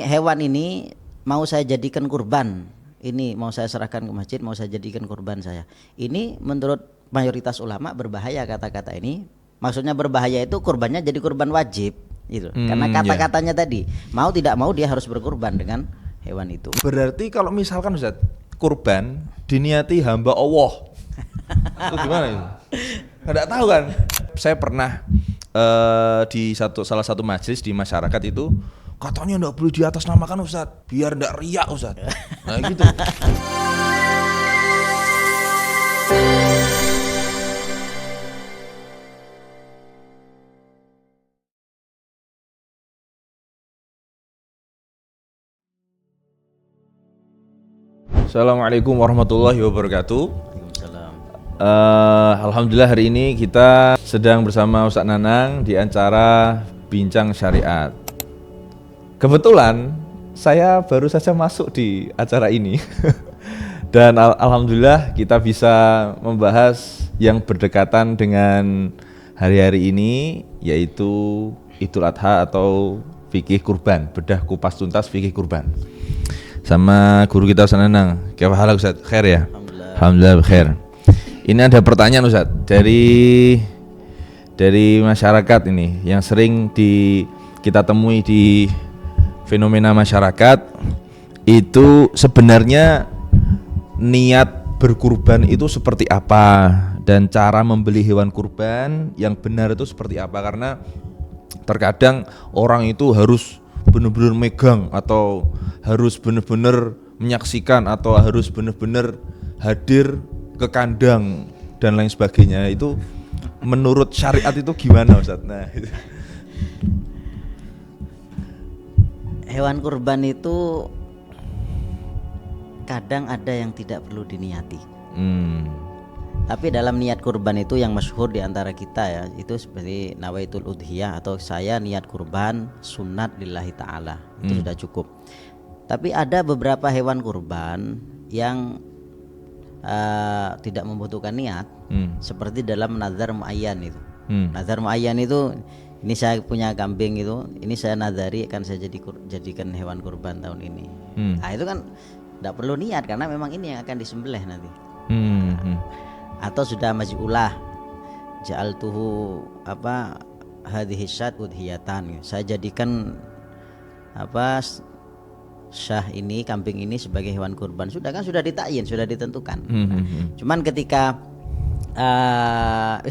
Hewan ini mau saya jadikan kurban. Ini mau saya serahkan ke masjid, mau saya jadikan kurban saya. Ini menurut mayoritas ulama berbahaya kata-kata ini. Maksudnya berbahaya itu kurbannya jadi kurban wajib gitu. Karena kata-katanya tadi, mau tidak mau dia harus berkurban dengan hewan itu. Berarti kalau misalkan Ustaz, kurban diniati hamba Allah. Itu gimana itu? Enggak tahu kan. Saya pernah di salah satu majelis di masyarakat itu katanya enggak boleh di atas namakan Ustaz, biar enggak riak Ustaz. Nah gitu. Assalamualaikum warahmatullahi wabarakatuh. Waalaikumsalam. Alhamdulillah hari ini kita sedang bersama Ustaz Nanang di acara Bincang Syariat. Kebetulan saya baru saja masuk di acara ini dan alhamdulillah kita bisa membahas yang berdekatan dengan hari-hari ini, yaitu Idul Adha atau fikih kurban, bedah kupas tuntas fikih kurban. Sama guru kita Ustaz Nanang. Kaifa Ustaz? Khair ya? Alhamdulillah khair. Ini ada pertanyaan Ustaz dari masyarakat ini yang sering kita temui di fenomena masyarakat. Itu sebenarnya niat berkurban itu seperti apa dan cara membeli hewan kurban yang benar itu seperti apa, karena terkadang orang itu harus benar-benar megang atau harus benar-benar menyaksikan atau harus benar-benar hadir ke kandang dan lain sebagainya. Itu menurut syariat itu gimana Ustaz? Nah, Hewan kurban itu kadang ada yang tidak perlu diniati. Tapi dalam niat kurban itu yang masyhur di antara kita ya, itu seperti nawaitul udhiyah atau saya niat kurban sunat lillahi ta'ala. Itu sudah cukup. Tapi ada beberapa hewan kurban yang tidak membutuhkan niat, seperti dalam nazar muayyan itu. Nazar muayyan itu, ini saya punya kambing itu, ini saya nazari akan saya jadikan hewan kurban tahun ini. Nah, itu kan tidak perlu niat karena memang ini yang akan disembelih nanti. Atau sudah maj'ulah ja'altuhu hadhihi syat udhiyatan, saya jadikan syah ini, kambing ini sebagai hewan kurban. Sudah ditakyin, sudah ditentukan. Cuman ketika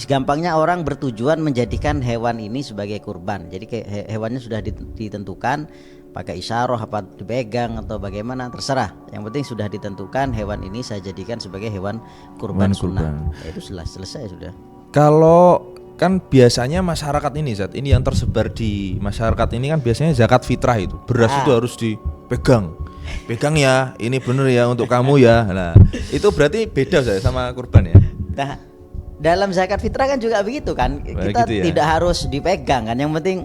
gampangnya orang bertujuan menjadikan hewan ini sebagai kurban. Jadi hewannya sudah ditentukan, pakai isyarah apa dipegang atau bagaimana terserah. Yang penting sudah ditentukan hewan ini saya jadikan sebagai hewan kurban sunnah. Ya, itu selesai sudah. Kalau kan biasanya masyarakat ini Zat, ini yang tersebar di masyarakat ini kan biasanya zakat fitrah itu beras itu harus dipegang ya, ini bener ya untuk kamu ya. Nah itu berarti beda saya sama kurban ya. Nah, dalam zakat fitrah kan juga begitu kan, kita gitu ya? Tidak harus dipegang kan, yang penting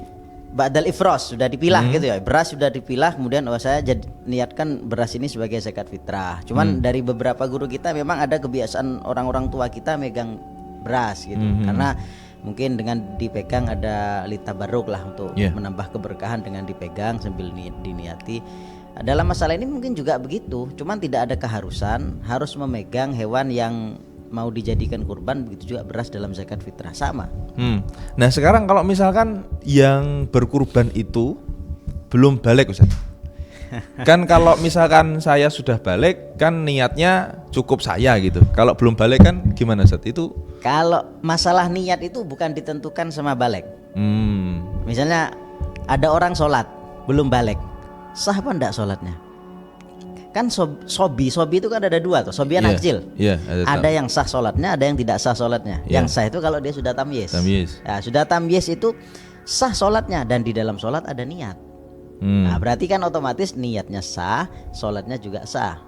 ba'dal ifros sudah dipilah gitu ya, beras sudah dipilah, kemudian saya niatkan beras ini sebagai zakat fitrah. Cuman dari beberapa guru kita memang ada kebiasaan orang-orang tua kita megang beras gitu, karena mungkin dengan dipegang ada litabarruk lah untuk menambah keberkahan dengan dipegang sambil diniati. Dalam masalah ini mungkin juga begitu, cuman tidak ada keharusan harus memegang hewan yang mau dijadikan kurban, begitu juga beras dalam zakat fitrah sama. Nah sekarang kalau misalkan yang berkurban itu belum balik Ustaz, kan kalau misalkan saya sudah balik kan niatnya cukup saya gitu. Kalau belum balik kan gimana Ustaz? Itu kalau masalah niat itu bukan ditentukan sama balik. Misalnya ada orang sholat belum balik, sah apa enggak sholatnya? Kan sobi itu kan ada dua tuh, sobi anak kecil. Ada yang sah sholatnya, ada yang tidak sah sholatnya. Yang sah itu kalau dia sudah tamyiz. Nah, sudah tamyiz itu sah sholatnya dan di dalam sholat ada niat. Nah, berarti kan otomatis niatnya sah, sholatnya juga sah.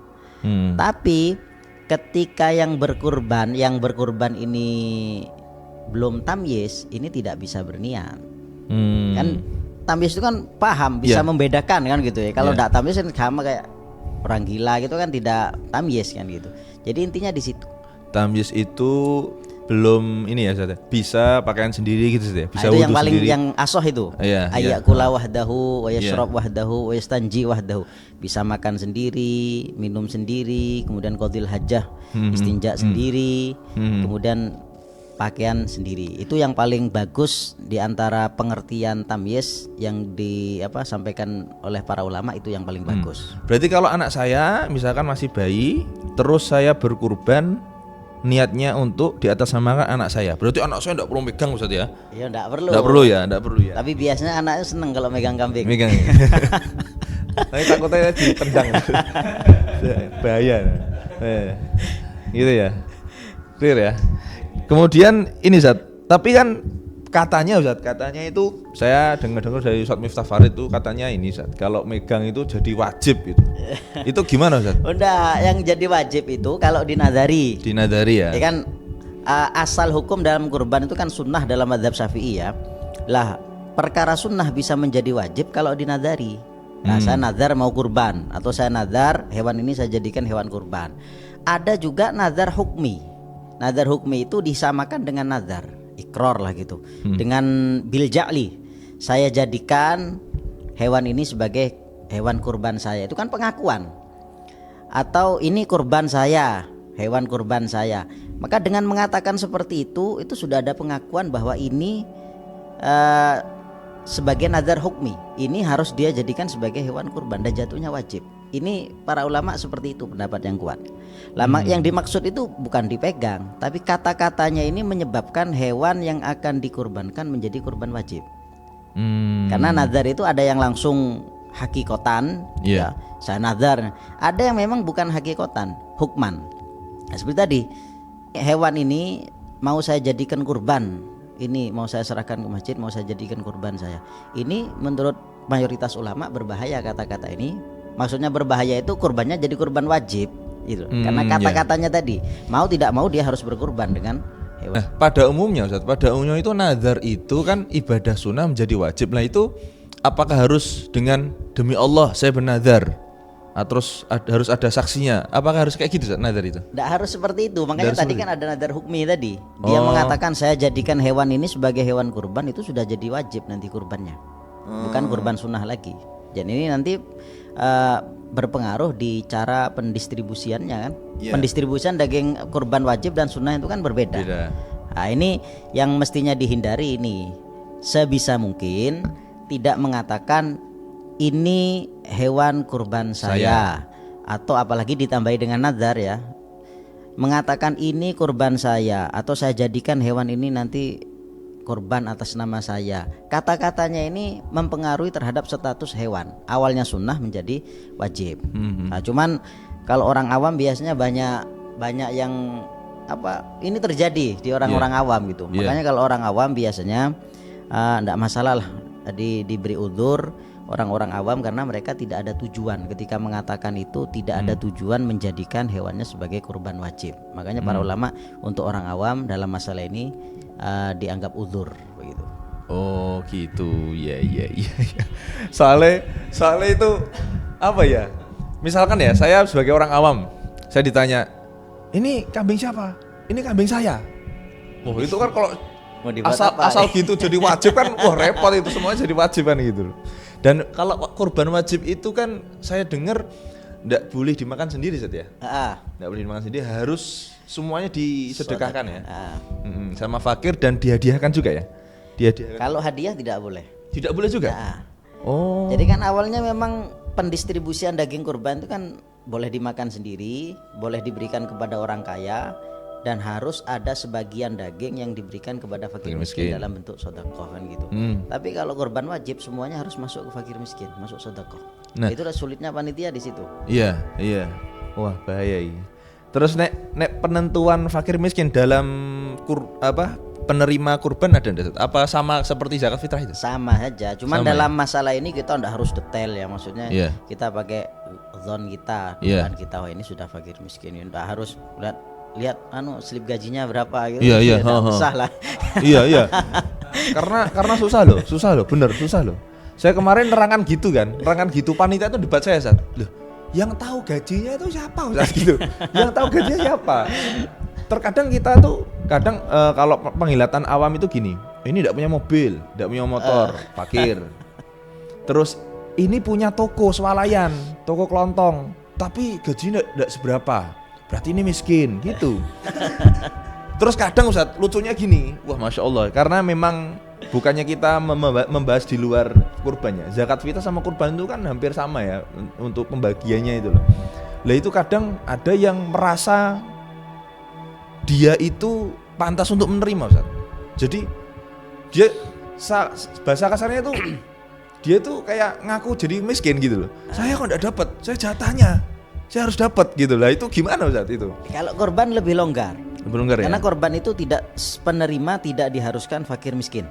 Tapi ketika yang berkurban ini belum tamyiz, ini tidak bisa berniat. Kan tamyiz itu kan paham, bisa membedakan kan gitu ya. Kalau tidak tamyiz kan sama kayak orang gila gitu kan, tidak tamyiz kan gitu. Jadi intinya di situ. Tamyiz itu belum ini ya Ustaz ya, bisa pakaian sendiri gitu Ustaz ya, bisa itu wudu yang paling sendiri. yang asoh itu. Iya, iya. Ayakula wahdahu wa yashrab wahdahu wa yastanji wahdahu. Bisa makan sendiri, minum sendiri, kemudian qadhil hajah, istinja sendiri, kemudian pakaian sendiri. Itu yang paling bagus di antara pengertian tamyiz yang sampaikan oleh para ulama, itu yang paling bagus. Berarti kalau anak saya misalkan masih bayi, terus saya berkurban, niatnya untuk di atas namakan anak saya. Berarti anak saya enggak perlu megang Ustaz ya? Iya, enggak perlu. Enggak perlu ya. Tapi biasanya anaknya seneng kalau megang kambing. Megang. Tapi takutnya ditendang. Bahaya. Gitu ya. Clear ya. Kemudian ini Ustaz, tapi kan katanya itu saya dengar dari Ustaz Miftah Farid itu katanya ini Ustaz, kalau megang itu jadi wajib itu. Itu gimana Ustaz? Udah, yang jadi wajib itu kalau dinadari. Dinadari ya. Ya kan, asal hukum dalam kurban itu kan sunnah dalam mazhab Syafi'i ya. Lah, perkara sunnah bisa menjadi wajib kalau dinadari. Nah, saya nazar mau kurban, atau saya nazar hewan ini saya jadikan hewan kurban. Ada juga nazar hukmi. Nazar hukmi itu disamakan dengan nazar ikror lah gitu. Dengan bil ja'li, saya jadikan hewan ini sebagai hewan kurban saya. Itu kan pengakuan. Atau ini kurban saya, hewan kurban saya. Maka dengan mengatakan seperti itu sudah ada pengakuan bahwa ini sebagai nazar hukmi. Ini harus dia jadikan sebagai hewan kurban dan jatuhnya wajib. Ini para ulama seperti itu pendapat yang kuat. Lama yang dimaksud itu bukan dipegang, tapi kata-katanya ini menyebabkan hewan yang akan dikurbankan menjadi kurban wajib. Karena nazar itu ada yang langsung hakikotan, ya, saya nazar. Ada yang memang bukan hakikotan, hukman. Nah, seperti tadi, hewan ini mau saya jadikan kurban. Ini mau saya serahkan ke masjid, mau saya jadikan kurban saya. Ini menurut mayoritas ulama berbahaya kata-kata ini. Maksudnya berbahaya itu kurbannya jadi kurban wajib gitu. Karena kata-katanya tadi, mau tidak mau dia harus berkurban dengan hewan. Nah, pada umumnya Ustaz, itu nazar itu kan ibadah sunnah menjadi wajib. Nah, itu apakah harus dengan demi Allah saya bernazar? Terus harus ada saksinya? Apakah harus kayak gitu Ustaz, nazar itu? Tidak harus seperti itu. Makanya tadi kan ada nazar hukmi tadi. Dia mengatakan saya jadikan hewan ini sebagai hewan kurban, itu sudah jadi wajib nanti kurbannya. Bukan kurban sunnah lagi. Dan ini nanti berpengaruh di cara pendistribusiannya kan. Pendistribusian daging kurban wajib dan sunnah itu kan berbeda. Nah, ini yang mestinya dihindari ini. Sebisa mungkin tidak mengatakan ini hewan kurban saya. Atau apalagi ditambahi dengan nazar ya. Mengatakan ini kurban saya atau saya jadikan hewan ini nanti kurban atas nama saya. Kata-katanya ini mempengaruhi terhadap status hewan. Awalnya sunnah menjadi wajib. Nah, cuman kalau orang awam biasanya banyak yang ini terjadi di orang-orang awam gitu. Makanya kalau orang awam biasanya enggak masalah lah diberi udzur orang-orang awam karena mereka tidak ada tujuan ketika mengatakan itu, tidak ada tujuan menjadikan hewannya sebagai kurban wajib. Makanya para ulama untuk orang awam dalam masalah ini dianggap udzur begitu. Oh gitu, ya. Soalnya itu apa ya? Misalkan ya, saya sebagai orang awam, saya ditanya, ini kambing siapa? Ini kambing saya. Oh itu kan kalau asal gitu jadi wajib kan, wah repot itu semuanya jadi wajib kan gitu. Dan kalau kurban wajib itu kan saya dengar nggak boleh dimakan sendiri Ustaz ya? Nggak boleh dimakan sendiri, harus semuanya disedekahkan ya. Sama fakir dan dihadiahkan juga ya? Kalau hadiah tidak boleh. Tidak boleh juga? Oh. Jadi kan awalnya memang pendistribusian daging kurban itu kan boleh dimakan sendiri, boleh diberikan kepada orang kaya, dan harus ada sebagian daging yang diberikan kepada fakir miskin dalam bentuk sedekah kan gitu. Tapi kalau kurban wajib semuanya harus masuk ke fakir miskin, masuk sedekah. Nah, itulah sulitnya panitia di situ. Iya. Wah, bahaya ini. Terus nek penentuan fakir miskin dalam penerima kurban ada enggak? Apa sama seperti zakat fitrah itu? Sama saja, cuman dalam masalah ini kita enggak harus detail ya, maksudnya kita pakai zon kita, dugaan kita, oh ini sudah fakir miskin, enggak harus lihat slip gajinya berapa gitu. Iya. Susah lah. Iya. Karena susah loh, bener susah loh. Saya kemarin nerangan gitu panitia itu debat saya Ustaz. Loh, yang tahu gajinya itu siapa Ustaz gitu. Yang tahu gajinya siapa? Terkadang kita tuh kadang kalau penglihatan awam itu gini, ini tidak punya mobil, tidak punya motor, parkir. Terus ini punya toko swalayan, toko kelontong, tapi gajinya tidak seberapa, berarti ini miskin gitu. Terus kadang Ustaz, lucunya gini, wah Masya Allah, karena memang bukannya kita membahas di luar kurbannya. Zakat fitrah sama kurban itu kan hampir sama ya untuk pembagiannya itu loh. Lah itu kadang ada yang merasa dia itu pantas untuk menerima Ustaz. Jadi dia bahasa kasarnya itu dia tuh kayak ngaku jadi miskin gitu loh. Saya kok enggak dapat, saya jatahnya. Saya harus dapat gitu lah. Itu gimana Ustaz itu? Kalau korban lebih longgar. Lebih longgar ya? Karena korban itu tidak penerima tidak diharuskan fakir miskin.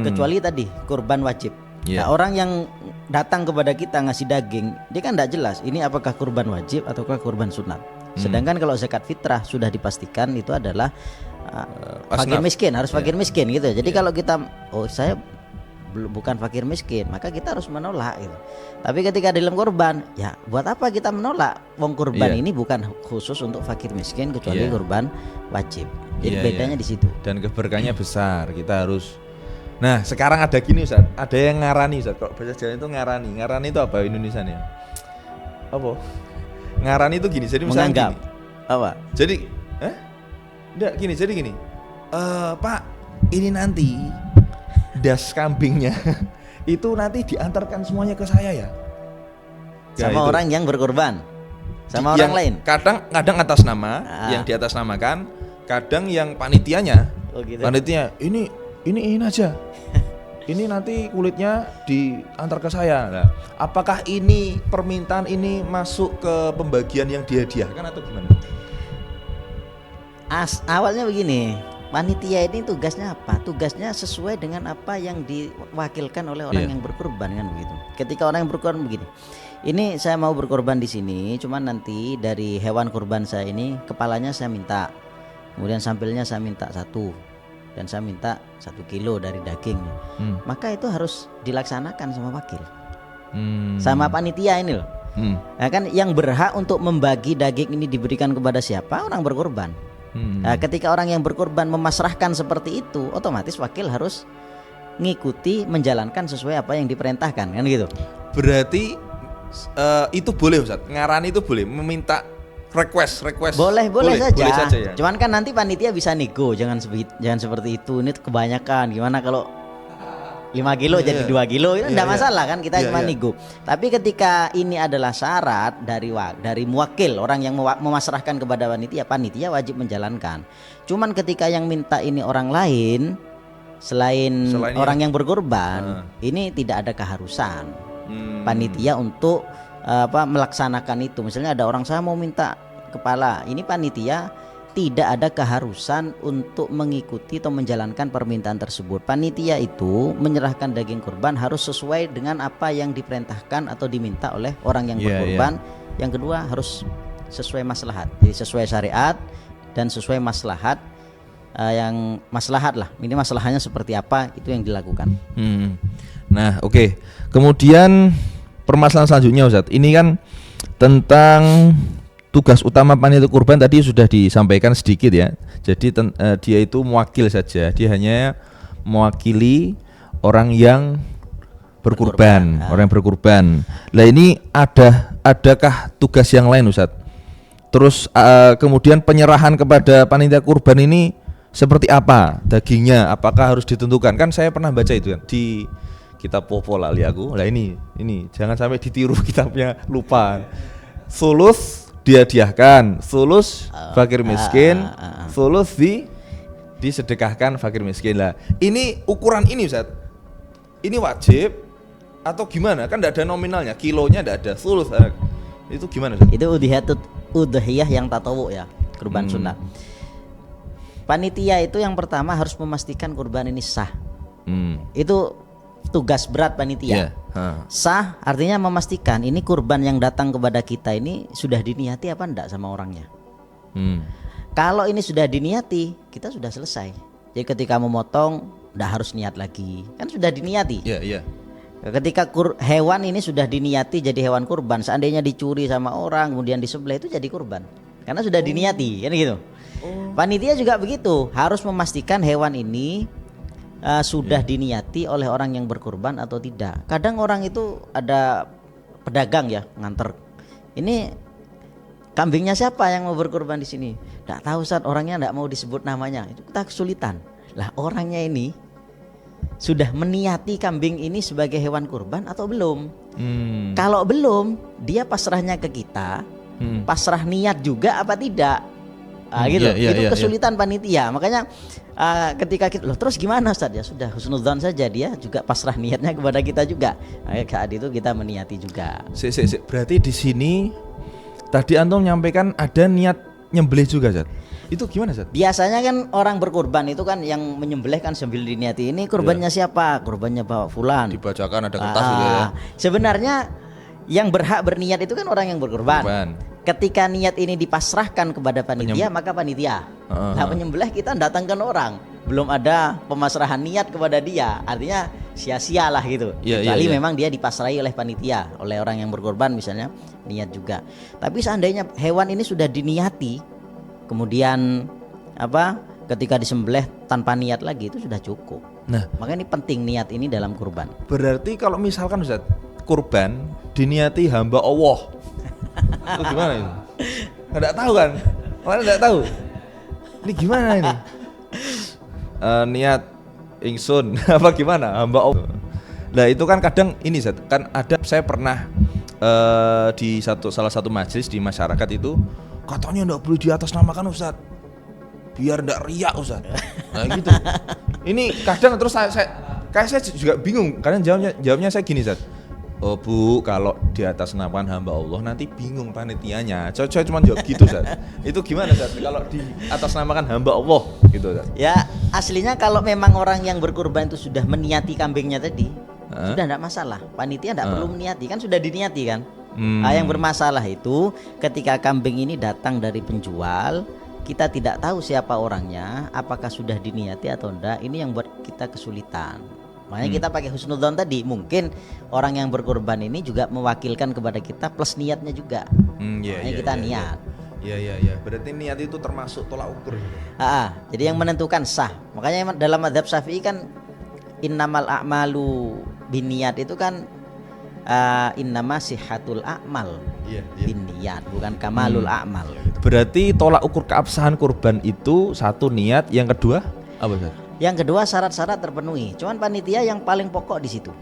Kecuali tadi korban wajib. Nah, orang yang datang kepada kita ngasih daging, dia kan tidak jelas ini apakah korban wajib ataukah korban sunat. Sedangkan kalau zakat fitrah sudah dipastikan itu adalah fakir miskin, harus fakir miskin gitu. Jadi kalau kita saya bukan fakir miskin, maka kita harus menolak gitu. Tapi ketika dalam korban, ya buat apa kita menolak? Wong korban ini bukan khusus untuk fakir miskin kecuali korban wajib. Jadi bedanya di situ. Dan keberkahannya besar. Kita harus. Nah, sekarang ada gini Ustaz, ada yang ngarani Ustaz. Kalau bahasa Jawa itu ngarani. Ngarani itu apa Indonesianya? Apa? Ngarani itu gini. Jadi misalnya menganggap gini. apa? Jadi enggak gini, jadi gini. Pak, ini nanti das kambingnya itu nanti diantarkan semuanya ke saya ya. Sama orang yang berkorban. Sama orang lain. Kadang atas nama yang di atas namakan, kadang yang panitianya. Oh gitu. Panitia ini aja. Ini nanti kulitnya diantar ke saya. Nah, apakah ini permintaan ini masuk ke pembagian yang dihadiahkan atau gimana? Awalnya begini, panitia ini tugasnya apa? Tugasnya sesuai dengan apa yang diwakilkan oleh orang yang berkorban kan begitu. Ketika orang yang berkorban begini, ini saya mau berkorban di sini, cuman nanti dari hewan kurban saya ini kepalanya saya minta, kemudian sampilnya saya minta 1, dan saya minta 1 kilo dari dagingnya. Maka itu harus dilaksanakan sama wakil, sama panitia ini loh. Nah, kan yang berhak untuk membagi daging ini diberikan kepada siapa? Orang berkorban. Nah, ketika orang yang berkorban memasrahkan seperti itu, otomatis wakil harus ngikuti menjalankan sesuai apa yang diperintahkan kan gitu. Berarti itu boleh Ustaz, ngarani itu boleh meminta request boleh saja ya? Cuman kan nanti panitia bisa nego, jangan seperti itu, ini kebanyakan, gimana kalau 5 kilo jadi 2 kilo itu enggak masalah kan, kita cuma nego. Tapi ketika ini adalah syarat dari muwakil, orang yang memasrahkan kepada panitia wajib menjalankan. Cuman ketika yang minta ini orang lain selain orang yang berkorban, ini tidak ada keharusan panitia untuk melaksanakan itu. Misalnya ada orang, saya mau minta kepala, ini panitia tidak ada keharusan untuk mengikuti atau menjalankan permintaan tersebut. Panitia itu menyerahkan daging kurban harus sesuai dengan apa yang diperintahkan atau diminta oleh orang yang berkorban. Yang kedua harus sesuai maslahat, jadi sesuai syariat dan sesuai maslahat, yang maslahat lah. Ini masalahnya seperti apa, itu yang dilakukan. Nah, oke. Kemudian permasalahan selanjutnya Ustaz, ini kan tentang tugas utama panitia kurban tadi sudah disampaikan sedikit ya. Jadi dia itu mewakil saja, dia hanya mewakili orang yang berkurban, orang yang berkurban. Lah ini adakah tugas yang lain Ustaz? Terus kemudian penyerahan kepada panitia kurban ini seperti apa? Dagingnya apakah harus ditentukan? Kan saya pernah baca itu kan di kitab Popo lali aku. Lah ini jangan sampai ditiru kitabnya, lupa. Sulus dihadiahkan, sulus fakir miskin, sulus disedekahkan fakir miskin. Lah ini ukuran ini Ustaz, ini wajib atau gimana? Kan tidak ada nominalnya, kilonya tidak ada, sulus itu gimana Ustaz? Itu udhiyah yang tatawu ya, kurban sunat. Panitia itu yang pertama harus memastikan kurban ini sah. Itu tugas berat panitia. Sah artinya memastikan ini kurban yang datang kepada kita ini sudah diniati apa enggak sama orangnya. Kalau ini sudah diniati, kita sudah selesai. Jadi ketika memotong enggak harus niat lagi, kan sudah diniati. Ketika hewan ini sudah diniati jadi hewan kurban, seandainya dicuri sama orang kemudian disembelih itu jadi kurban, karena sudah diniati, kan gitu. Panitia juga begitu, harus memastikan hewan ini sudah diniati oleh orang yang berkurban atau tidak. Kadang orang itu ada pedagang ya nganter. Ini kambingnya siapa yang mau berkurban di sini? Nggak tahu Ustaz, orangnya nggak mau disebut namanya. Itu kita kesulitan. Lah orangnya ini sudah meniati kambing ini sebagai hewan kurban atau belum? Kalau belum, dia pasrahnya ke kita, pasrah niat juga apa tidak? Gitu. Itu kesulitan panitia. Makanya ketika kita, loh terus gimana Ustaz? Ya sudah husnudzon saja, dia juga pasrah niatnya kepada kita juga. Saat itu kita meniati juga. Berarti di sini tadi antum menyampaikan ada niat nyembelih juga, Ustaz. Itu gimana, Ustaz? Biasanya kan orang berkurban itu kan yang menyembelih kan sambil diniati, ini kurbannya siapa? Kurbannya Bapak Fulan. Dibacakan ada kertas gitu ya. Sebenarnya yang berhak berniat itu kan orang yang berkurban. Ketika niat ini dipasrahkan kepada panitia, maka panitia. Nah, penyembelih kita datangkan orang, belum ada pemasrahan niat kepada dia, artinya sia-sia lah gitu. Kecuali memang dia dipasrahi oleh panitia, oleh orang yang berkorban misalnya niat juga. Tapi seandainya hewan ini sudah diniati, kemudian ketika disembelih tanpa niat lagi, itu sudah cukup. Nah, makanya ini penting niat ini dalam kurban. Berarti kalau misalkan Ustaz, kurban diniati hamba Allah, itu gimana ini? Nggak tahu kan? Mana nggak tahu? Ini gimana ini? Niat ingsun apa gimana? Hamba Allah. Nah itu kan kadang ini Ustaz, kan ada, saya pernah di salah satu majelis di masyarakat itu katanya nggak boleh di atas namakan Ustaz, biar nggak riak Ustaz. Nah gitu. Ini kadang terus saya juga bingung. Karena jawabnya saya gini Ustaz. Oh Bu, kalau di atas namakan hamba Allah nanti bingung panitianya. Saya cuma jawab gitu Ustaz. Itu gimana Ustaz kalau di atas namakan hamba Allah gitu Ustaz? Ya aslinya kalau memang orang yang berkurban itu sudah meniati kambingnya tadi, sudah tidak masalah. Panitia tidak perlu meniati, kan sudah diniati kan. Yang bermasalah itu ketika kambing ini datang dari penjual, kita tidak tahu siapa orangnya, apakah sudah diniati atau enggak. Ini yang buat kita kesulitan. Makanya kita pakai husnudzon tadi. Mungkin orang yang berkorban ini juga mewakilkan kepada kita plus niatnya juga. Makanya kita niat. Iya. Berarti niat itu termasuk tolak ukur. Jadi yang menentukan sah. Makanya dalam mazhab Syafi'i kan innamal a'malu binniyat itu kan innama sihhatul a'mal binniyat, bukan kamalul a'mal. Berarti tolak ukur keabsahan kurban itu satu niat, yang kedua apa Ustaz? Yang kedua syarat-syarat terpenuhi. Cuman panitia yang paling pokok di situ.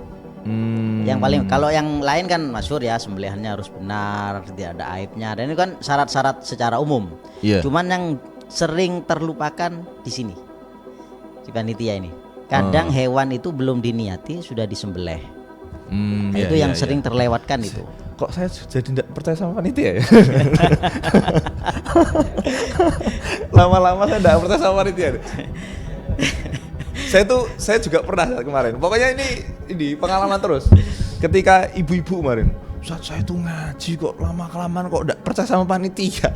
Yang paling, kalau yang lain kan masyhur ya, sembelihannya harus benar, tidak ada aibnya. Dan itu kan syarat-syarat secara umum. Cuman yang sering terlupakan di sini di panitia ini. Kadang hewan itu belum diniati sudah disembelih. Itu yang sering terlewatkan itu. Kok saya jadi tidak percaya sama panitia ya? Lama-lama saya tidak percaya sama panitia. Saya juga pernah kemarin. Pokoknya ini pengalaman terus. Ketika ibu-ibu kemarin, Ustaz saya tuh ngaji kok lama-kelamaan kok enggak percaya sama panitia.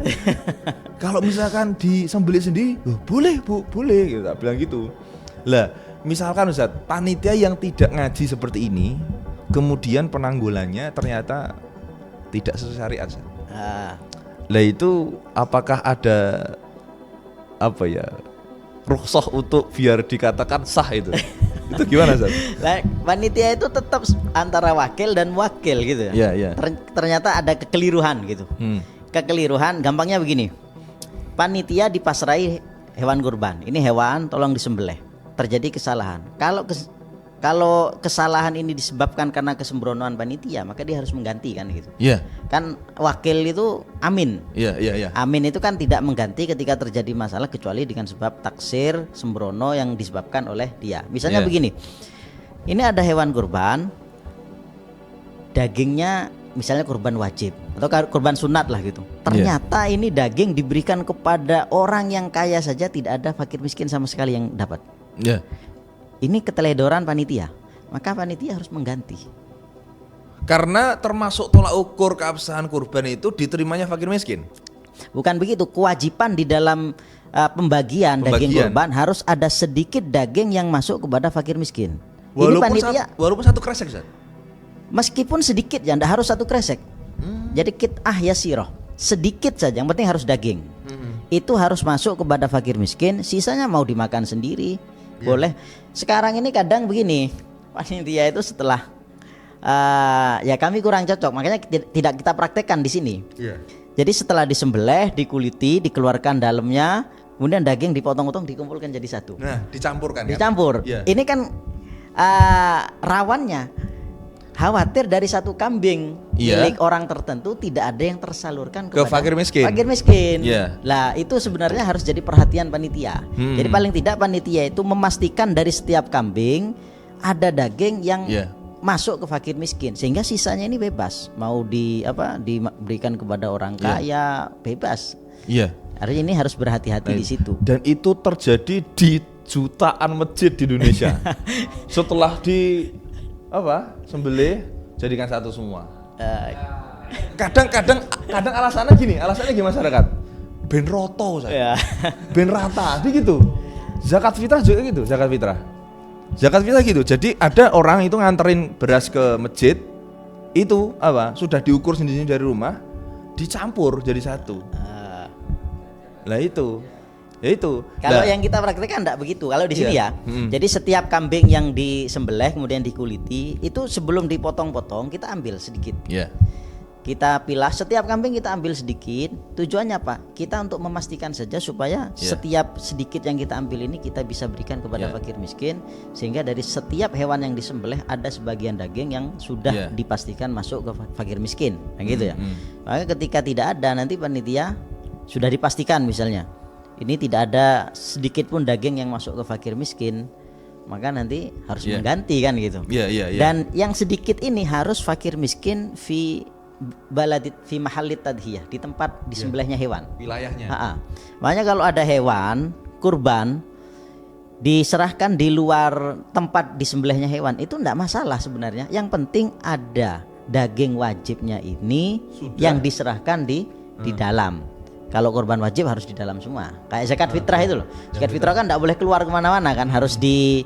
Kalau misalkan disembelih sendiri, boleh Bu, boleh gitu, tak bilang gitu. Lah, misalkan Ustaz, panitia yang tidak ngaji seperti ini, kemudian penanggulannya ternyata tidak sesuai syariat. Lah itu apakah ada rukhsah untuk biar dikatakan sah itu? Itu gimana Ustaz? Nah, panitia itu tetap antara wakil dan wakil gitu ya. Ternyata ada kekeliruan gitu. Kekeliruan gampangnya begini. Panitia dipasrai hewan kurban. Ini hewan tolong disembelih. Terjadi kesalahan. Kalau kesalahan ini disebabkan karena kesembronoan panitia, maka dia harus mengganti kan gitu. Kan wakil itu amin. Amin itu kan tidak mengganti ketika terjadi masalah kecuali dengan sebab taksir sembrono yang disebabkan oleh dia. Misalnya begini. Ini ada hewan kurban, dagingnya misalnya kurban wajib atau kurban sunat lah gitu. Ternyata ini daging diberikan kepada orang yang kaya saja, tidak ada fakir miskin sama sekali yang dapat. Ini keteledoran panitia, maka panitia harus mengganti. Karena termasuk tolak ukur keabsahan kurban itu diterimanya fakir miskin. Bukan begitu, kewajiban di dalam pembagian daging kurban harus ada sedikit daging yang masuk kepada fakir miskin. Ini panitia walaupun satu kresek Ustaz. Meskipun sedikit ya, enggak harus satu kresek. Jadi kit'ah yasiroh, sedikit saja, yang penting harus daging. itu harus masuk kepada fakir miskin, sisanya mau dimakan sendiri, boleh. Sekarang ini kadang begini, panitia itu setelah ya kami kurang cocok, makanya tidak kita praktekkan di sini. Jadi setelah disembelih, dikuliti, dikeluarkan dalamnya, kemudian daging dipotong-potong, dikumpulkan jadi satu. Nah, dicampurkan. Dicampur. Kan? Ini kan rawannya khawatir dari satu kambing milik orang tertentu tidak ada yang tersalurkan ke fakir miskin. Fakir miskin. Yeah. Lah itu sebenarnya harus jadi perhatian panitia. Jadi paling tidak panitia itu memastikan dari setiap kambing ada daging yang masuk ke fakir miskin, sehingga sisanya ini bebas, mau diberikan kepada orang kaya, bebas. Iya. Artinya ini harus berhati-hati di situ. Dan itu terjadi di jutaan masjid di Indonesia. Setelah sembelih jadikan satu semua. Kadang alasannya gini masyarakat. Ben roto saya. Ben rata, gitu. Zakat fitrah juga gitu, zakat fitrah gitu. Jadi ada orang itu nganterin beras ke masjid, itu sudah diukur sendiri dari rumah, dicampur jadi satu. Lah itu. Kalau yang kita praktekkan enggak begitu. Kalau di sini jadi setiap kambing yang disembelih kemudian dikuliti, itu sebelum dipotong-potong kita ambil sedikit. Kita pilah setiap kambing, kita ambil sedikit. Tujuannya apa? Kita untuk memastikan saja supaya setiap sedikit yang kita ambil ini kita bisa berikan kepada fakir miskin, sehingga dari setiap hewan yang disembelih ada sebagian daging yang sudah dipastikan masuk ke fakir miskin, gitu ya. Maka ketika tidak ada, nanti panitia sudah dipastikan misalnya ini tidak ada sedikit pun daging yang masuk ke fakir miskin, maka nanti harus mengganti kan gitu. Dan yang sedikit ini harus fakir miskin fi mahallit tadhiyah, di tempat disembelihnya hewan, wilayahnya. Makanya kalau ada hewan kurban diserahkan di luar tempat disembelihnya hewan itu enggak masalah sebenarnya. Yang penting ada daging wajibnya ini yang diserahkan di dalam. Kalau korban wajib harus di dalam semua. Kayak zakat fitrah itu loh. Zakat fitrah kan enggak boleh keluar kemana-mana kan, harus di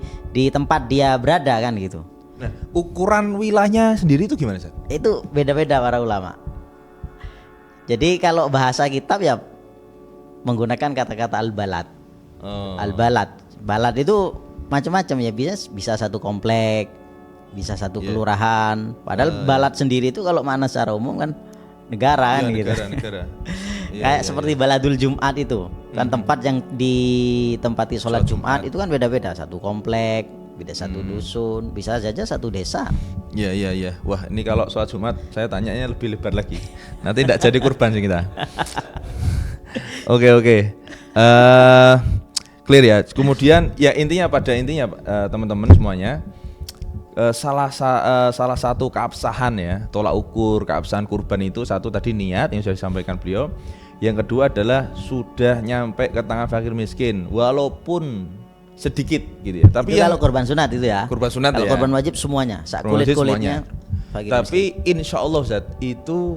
tempat dia berada kan gitu. Nah, ukuran wilayahnya sendiri itu gimana, Ustaz? Itu beda-beda para ulama. Jadi kalau bahasa kitab ya menggunakan kata-kata al-balad. Al-balad. Balad itu macam-macam ya, bisa satu komplek, bisa satu kelurahan. Padahal balad sendiri itu kalau makna secara umum kan negara kan gitu. Negara. Kayak seperti baladul Jumat itu kan tempat yang ditempati sholat Jumat itu kan beda-beda, satu komplek, beda satu dusun, bisa saja satu desa. Iya. Wah, ini kalau sholat Jumat saya tanyanya lebih lebar lagi. Nanti tidak jadi kurban sih kita. Oke. Clear ya. Kemudian ya intinya teman-teman semuanya, salah satu keabsahan ya, tolak ukur keabsahan kurban itu satu tadi niat yang sudah disampaikan beliau. Yang kedua adalah sudah nyampe ke tangan fakir miskin walaupun sedikit gitu ya. Tapi itu kalau korban sunat itu ya. Korban sunat kalau ya. Korban wajib semuanya, kulit-kulitnya. Tapi insya Allah Zat, itu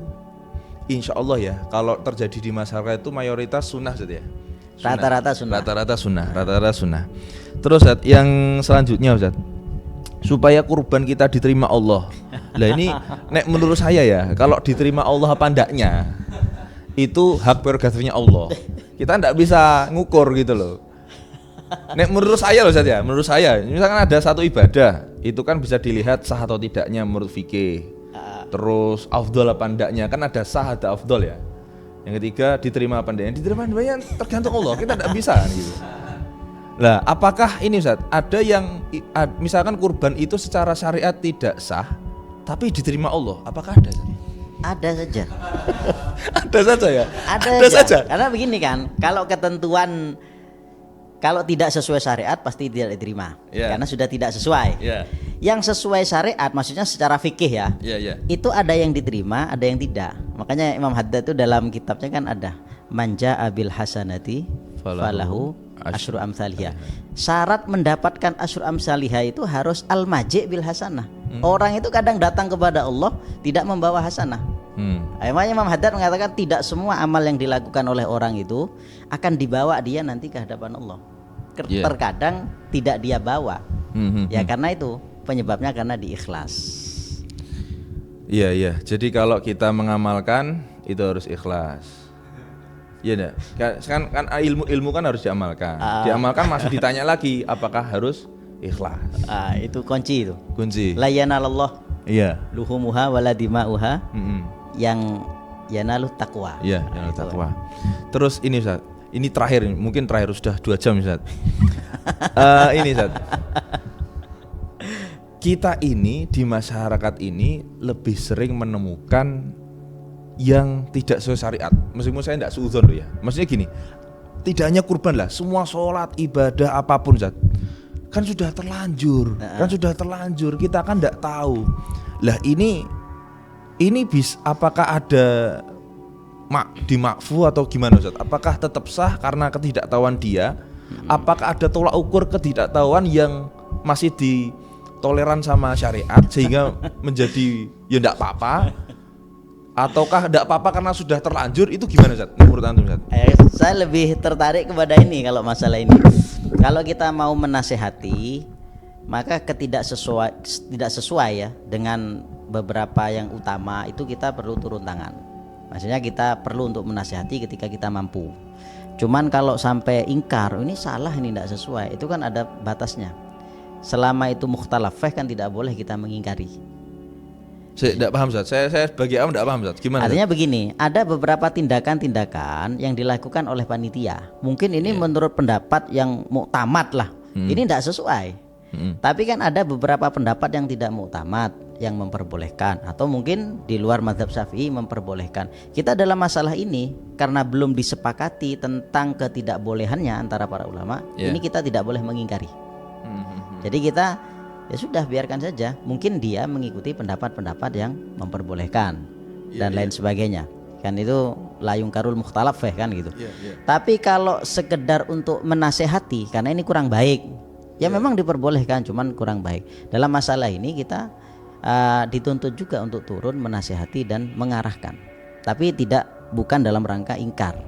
insya Allah ya, kalau terjadi di masyarakat itu mayoritas sunnah Zat ya. Rata-rata sunnah. Terus Zat, yang selanjutnya Zat, supaya kurban kita diterima Allah. Lah ini menurut saya ya, kalau diterima Allah apa ndaknya, itu hak prerogatifnya Allah. Kita ndak bisa ngukur gitu loh. Menurut saya loh Zat ya, menurut saya misalkan ada satu ibadah, itu kan bisa dilihat sah atau tidaknya menurut fikih. Terus afdol apa ndaknya, kan ada sah ada afdol ya. Yang ketiga diterima apa ndaknya, tergantung Allah, kita ndak bisa kan gitu. Lah, apakah ini Ustaz, ada yang misalkan kurban itu secara syariat tidak sah tapi diterima Allah, apakah ada? Ada saja. Ada saja ya? Ada saja. Karena begini kan, kalau ketentuan kalau tidak sesuai syariat pasti tidak diterima. Karena sudah tidak sesuai. Yang sesuai syariat maksudnya secara fikih ya. Itu ada yang diterima, ada yang tidak. Makanya Imam Haddad itu dalam kitabnya kan ada manja abil hasanati falahu asyru amsalihah. Syarat mendapatkan asyru amsalihah itu harus al-maji' bil hasanah. Orang itu kadang datang kepada Allah tidak membawa hasanah. Makanya Imam Haddad mengatakan tidak semua amal yang dilakukan oleh orang itu akan dibawa dia nanti ke hadapan Allah. Terkadang tidak dia bawa. Ya karena itu penyebabnya karena diikhlas. Iya. Jadi kalau kita mengamalkan itu harus ikhlas. Iya enggak? Kan ilmu kan harus diamalkan. Diamalkan masih ditanya lagi apakah harus ikhlas. Itu kunci itu. Kunci. La yanalallah Iya. luhumuha wala dima'uha Mm-mm. yang yanaluh taqwa. Iya, yang takwa. Terus ini Ustaz, ini terakhir, mungkin terakhir sudah 2 jam Ustaz. Ini Ustaz. Kita ini di masyarakat ini lebih sering menemukan yang tidak sesuai syariat. Meskipun saya tidak suudzon loh ya. Maksudnya gini, tidak hanya kurban lah, semua sholat, ibadah apapun Ustaz, kan sudah terlanjur, kita kan tidak tahu. Lah ini apakah ada dimakfu atau gimana Ustaz? Apakah tetap sah karena ketidaktahuan dia? Apakah ada tolak ukur ketidaktahuan yang masih ditoleran sama syariat sehingga menjadi ya enggak apa-apa? Ataukah enggak apa-apa karena sudah terlanjur? Itu gimana Ustaz? Menurut antum Ustaz? Saya lebih tertarik kepada ini kalau masalah ini. Kalau kita mau menasehati, maka tidak sesuai ya dengan beberapa yang utama itu kita perlu turun tangan. Maksudnya kita perlu untuk menasihati ketika kita mampu. Cuman kalau sampai ingkar, ini salah, ini tidak sesuai, itu kan ada batasnya. Selama itu mukhtalaf fiqh kan tidak boleh kita mengingkari. Saya tidak paham Ustaz. Saya sebagai awam tidak paham Ustaz. Gimana? Artinya begini, ada beberapa tindakan-tindakan yang dilakukan oleh panitia. Mungkin ini menurut pendapat yang muktamad lah. Ini tidak sesuai. Tapi kan ada beberapa pendapat yang tidak muktamad yang memperbolehkan, atau mungkin di luar mazhab Syafi'i memperbolehkan. Kita dalam masalah ini karena belum disepakati tentang ketidakbolehannya antara para ulama, ini kita tidak boleh mengingkari. Jadi kita ya sudah biarkan saja. Mungkin dia mengikuti pendapat-pendapat yang memperbolehkan dan lain sebagainya. Kan itu layung karul mukhtalaf kan gitu. Tapi kalau sekedar untuk menasehati karena ini kurang baik, ya memang diperbolehkan, cuman kurang baik. Dalam masalah ini kita dituntut juga untuk turun menasihati dan mengarahkan, tapi bukan dalam rangka ingkar.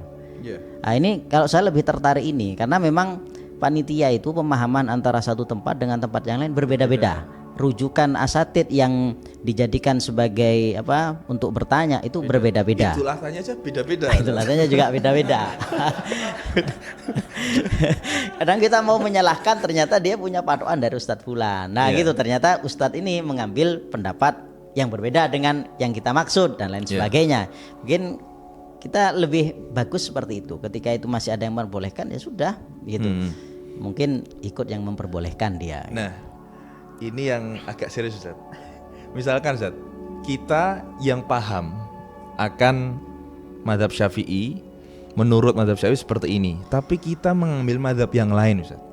Nah, ini kalau saya lebih tertarik ini karena memang panitia itu pemahaman antara satu tempat dengan tempat yang lain berbeda-beda. Rujukan asatid yang dijadikan sebagai apa untuk bertanya itu berbeda-beda. Itulasanya aja beda-beda. Itulasanya juga beda-beda. Kadang kita mau menyalahkan, ternyata dia punya patokan dari Ustadz Fulan. Nah gitu, ternyata Ustadz ini mengambil pendapat yang berbeda dengan yang kita maksud dan lain sebagainya. Mungkin kita lebih bagus seperti itu. Ketika itu masih ada yang memperbolehkan, ya sudah gitu. Mungkin ikut yang memperbolehkan dia. Nah, ini yang agak serius Ustaz. Misalkan Ustaz, kita yang paham akan mazhab Syafi'i, menurut mazhab Syafi'i seperti ini, tapi kita mengambil mazhab yang lain Ustaz.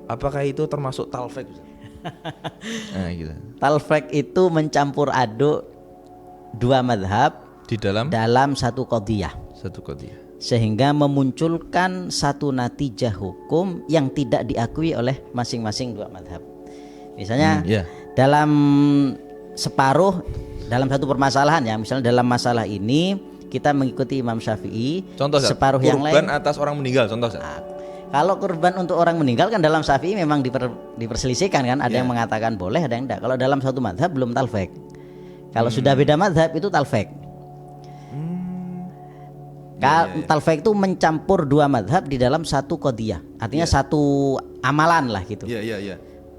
Apakah itu termasuk talfek Ustaz? Nah, gitu. Talfek itu mencampur aduk dua mazhab di dalam satu qadhiyah. Sehingga memunculkan satu natijah hukum yang tidak diakui oleh masing-masing dua mazhab. Misalnya dalam separuh dalam satu permasalahan ya, misalnya dalam masalah ini kita mengikuti Imam Syafi'i. Contoh separuh yang lain kurban atas orang meninggal, contoh kalau kurban untuk orang meninggal kan dalam Syafi'i memang diperselisihkan kan, ada yang mengatakan boleh, ada yang tidak. Kalau dalam satu mazhab belum talfek. Kalau sudah beda mazhab itu talfek. Talfek itu mencampur dua mazhab di dalam satu qadhiyah. Artinya satu amalan lah gitu.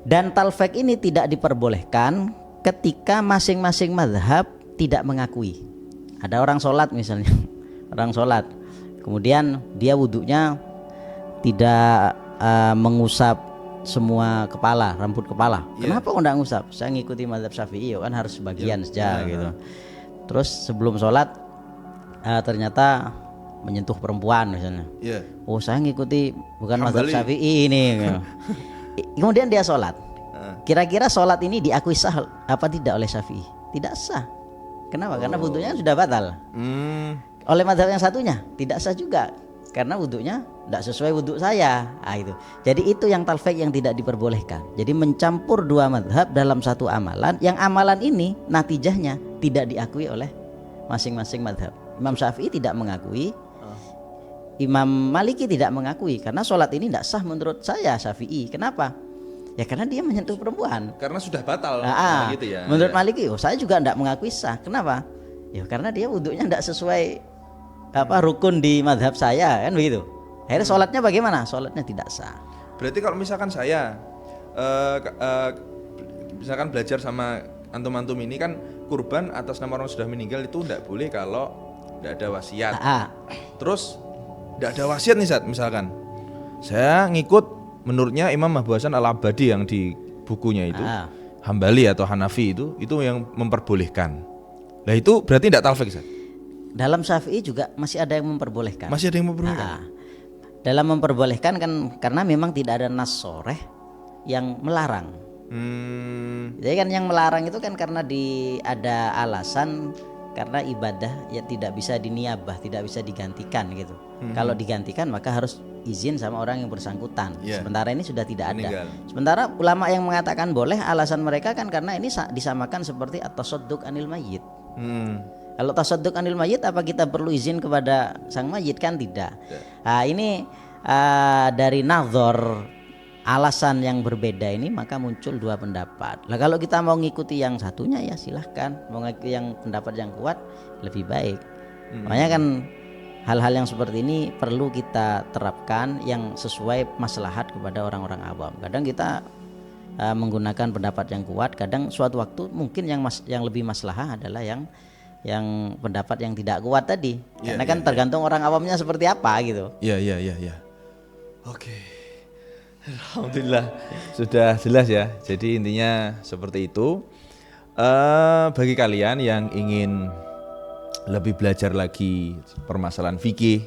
Dan talfek ini tidak diperbolehkan ketika masing-masing mazhab tidak mengakui. Ada orang sholat misalnya, orang sholat, kemudian dia wudhunya tidak mengusap semua kepala, rambut kepala. Kenapa kok enggak ngusap? Saya ngikuti mazhab Syafi'i kan harus sebagian saja gitu. Terus sebelum sholat ternyata menyentuh perempuan misalnya. Oh saya ngikuti bukan mazhab Syafi'i ini. Kemudian dia sholat. Kira-kira sholat ini diakui sah apa tidak oleh Syafi'i? Tidak sah. Kenapa? Karena wudhunya sudah batal. Oleh mazhab yang satunya tidak sah juga, karena wudhunya tidak sesuai wudhu saya. Itu. Jadi itu yang talfek yang tidak diperbolehkan. Jadi mencampur dua mazhab dalam satu amalan, yang amalan ini natijahnya tidak diakui oleh masing-masing mazhab. Imam Syafi'i tidak mengakui, Imam Maliki tidak mengakui, karena sholat ini tidak sah menurut saya Syafi'i. Kenapa? Ya karena dia menyentuh perempuan. Karena sudah batal. Gitu ya. Menurut Maliki, saya juga tidak mengakui sah. Kenapa? Ya karena dia wudhunya tidak sesuai rukun di madhab saya, kan begitu. Akhirnya sholatnya bagaimana? Sholatnya tidak sah. Berarti kalau misalkan saya misalkan belajar sama antum-antum ini kan kurban atas nama orang sudah meninggal itu tidak boleh kalau tidak ada wasiat. Terus tidak ada wasiat nih Zat, misalkan saya ngikut menurutnya Imam Abu Hasan Al-Abadi yang di bukunya itu Hambali atau Hanafi itu yang memperbolehkan. Nah itu berarti tidak talfik Zat? Dalam Syafi'i juga masih ada yang memperbolehkan. Masih ada yang memperbolehkan. Dalam memperbolehkan kan karena memang tidak ada nas soreh yang melarang. Jadi kan yang melarang itu kan karena ada alasan karena ibadah ya tidak bisa diniabah, tidak bisa digantikan gitu. Kalau digantikan maka harus izin sama orang yang bersangkutan. Sementara ini sudah tidak ada. Meninggal. Sementara ulama yang mengatakan boleh, alasan mereka kan karena ini disamakan seperti at-tasadduq anil mayyit. Kalau tasadduq anil mayyit apa kita perlu izin kepada sang mayit? Kan tidak. Nah, ini dari nazar alasan yang berbeda ini maka muncul dua pendapat. Lah kalau kita mau ngikuti yang satunya ya silahkan, mau ngikuti yang pendapat yang kuat lebih baik. Makanya kan hal-hal yang seperti ini perlu kita terapkan yang sesuai maslahat kepada orang-orang awam. Kadang kita menggunakan pendapat yang kuat, kadang suatu waktu mungkin yang lebih maslahah adalah yang pendapat yang tidak kuat tadi. Karena kan tergantung orang awamnya seperti apa gitu. Iya. Oke. Alhamdulillah sudah jelas ya. Jadi intinya seperti itu. Bagi kalian yang ingin lebih belajar lagi permasalahan fikih,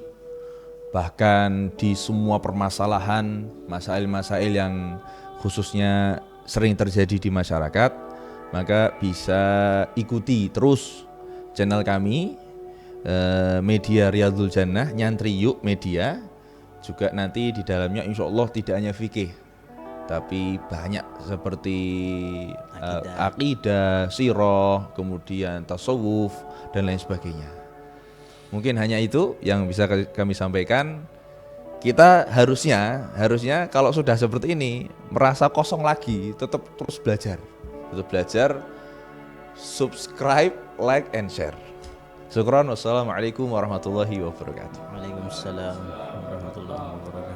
bahkan di semua permasalahan masail-masail yang khususnya sering terjadi di masyarakat, maka bisa ikuti terus channel kami, Media Riyadhul Jannah, Nyantri Yuk Media. Juga nanti di dalamnya insya Allah tidak hanya fikih, tapi banyak seperti akidah, sirah, kemudian tasawuf dan lain sebagainya. Mungkin hanya itu yang bisa kami sampaikan. Kita harusnya kalau sudah seperti ini merasa kosong lagi, tetap terus belajar, subscribe, like and share. Syukran. Wassalamualaikum warahmatullahi wabarakatuh. Waalaikumsalam warahmatullahi wabarakatuh.